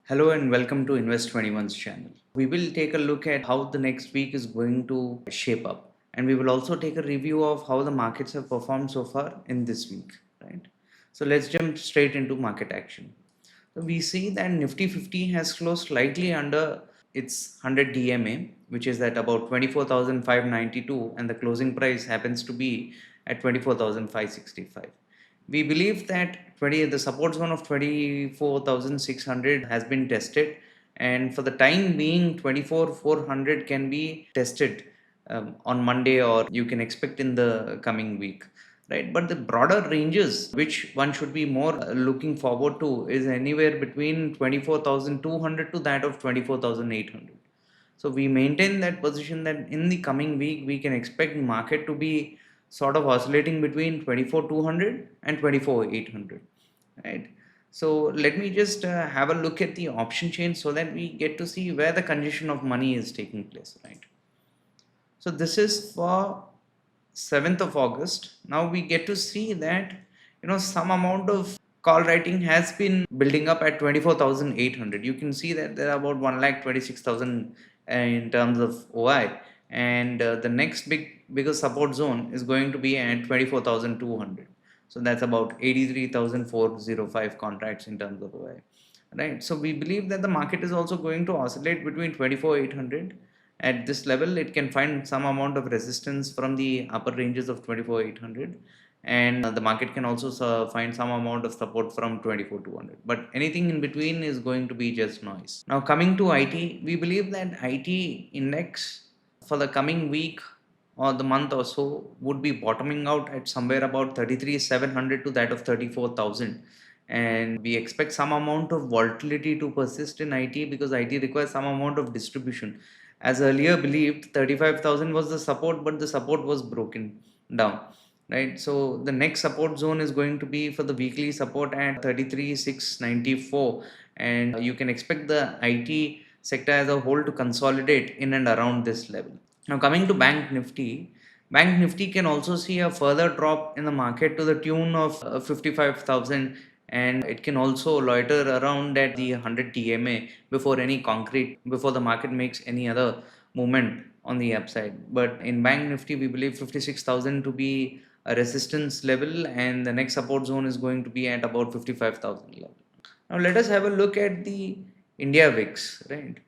Hello and welcome to Invest 21's channel. We will take a look at how the next week is going to shape up, and we will also take a review of how the markets have performed so far in this week, right? So let's jump straight into market action. So we see that Nifty 50 has closed slightly under its 100 DMA, which is at about 24,592, and the closing price happens to be at 24,565. We believe that the support zone of 24,600 has been tested, and for the time being 24,400 can be tested on Monday, or you can expect in the coming week, right? But the broader ranges which one should be more looking forward to is anywhere between 24,200 to that of 24,800. So we maintain that position that in the coming week we can expect market to be sort of oscillating between 24,200 and 24,800, right? So let me just have a look at the option chain so that we get to see where the congestion of money is taking place, right? So this is for 7th of August. Now we get to see that some amount of call writing has been building up at 24,800. You can see that there are about 1,26,000 in terms of OI, and the next bigger support zone is going to be at 24,200. So that's about 83,405 contracts in terms of OI, right? So we believe that the market is also going to oscillate between 24,800. At this level it can find some amount of resistance from the upper ranges of 24,800, and the market can also find some amount of support from 24,200, but anything in between is going to be just noise. Now coming to IT, we believe that IT index for the coming week or the month or so would be bottoming out at somewhere about 33,700 to that of 34,000, and we expect some amount of volatility to persist in IT because IT requires some amount of distribution. As earlier believed, 35,000 was the support, but the support was broken down, right? So the next support zone is going to be for the weekly support at 33,694, and you can expect the IT sector as a whole to consolidate in and around this level. Now coming to Bank Nifty can also see a further drop in the market to the tune of 55,000, and it can also loiter around at the 100 TMA before the market makes any other movement on the upside. But in Bank Nifty, we believe 56,000 to be a resistance level, and the next support zone is going to be at about 55,000 level. Now let us have a look at the India VIX, right?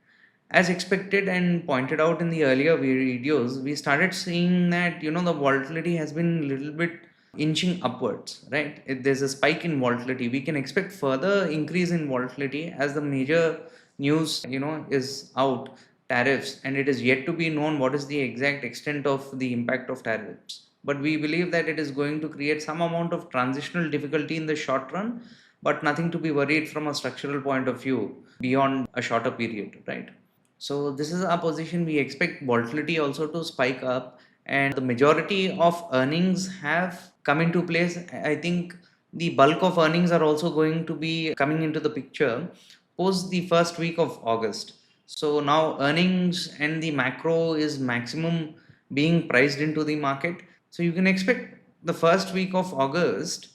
As expected and pointed out in the earlier videos, we started seeing that the volatility has been a little bit inching upwards, right? If there's a spike in volatility, we can expect further increase in volatility as the major news is out, tariffs, and it is yet to be known what is the exact extent of the impact of tariffs. But we believe that it is going to create some amount of transitional difficulty in the short run, but nothing to be worried from a structural point of view beyond a shorter period, right? So this is our position. We expect volatility also to spike up, and the majority of earnings have come into place. I think the bulk of earnings are also going to be coming into the picture post the first week of August. So now earnings and the macro is maximum being priced into the market. So you can expect the first week of August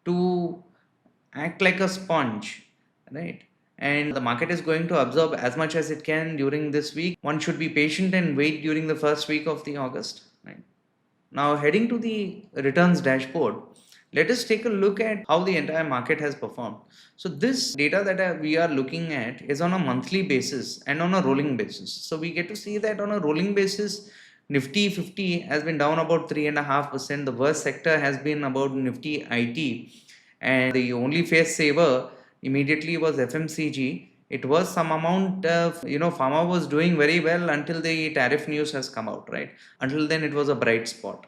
to act like a sponge, right? And the market is going to absorb as much as it can during this week. One should be patient and wait during the first week of the August, right? Now heading to the returns dashboard, let us take a look at how the entire market has performed. So this data that we are looking at is on a monthly basis and on a rolling basis. So we get to see that on a rolling basis, Nifty 50 has been down about 3.5%. The worst sector has been about Nifty IT, and the only face saver immediately was FMCG. It was some amount of, pharma was doing very well until the tariff news has come out, right? Until then, it was a bright spot.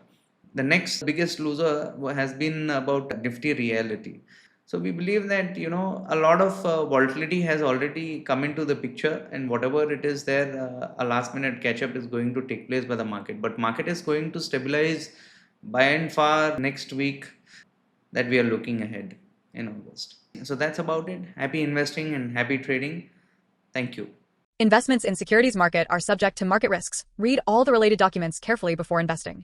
The next biggest loser has been about Nifty Reality. So we believe that a lot of volatility has already come into the picture, and whatever it is there, a last minute catch up is going to take place by the market. But market is going to stabilize by and far next week that we are looking ahead in August. So that's about it. Happy investing and happy trading. Thank you. Investments in securities market are subject to market risks. Read all the related documents carefully before investing.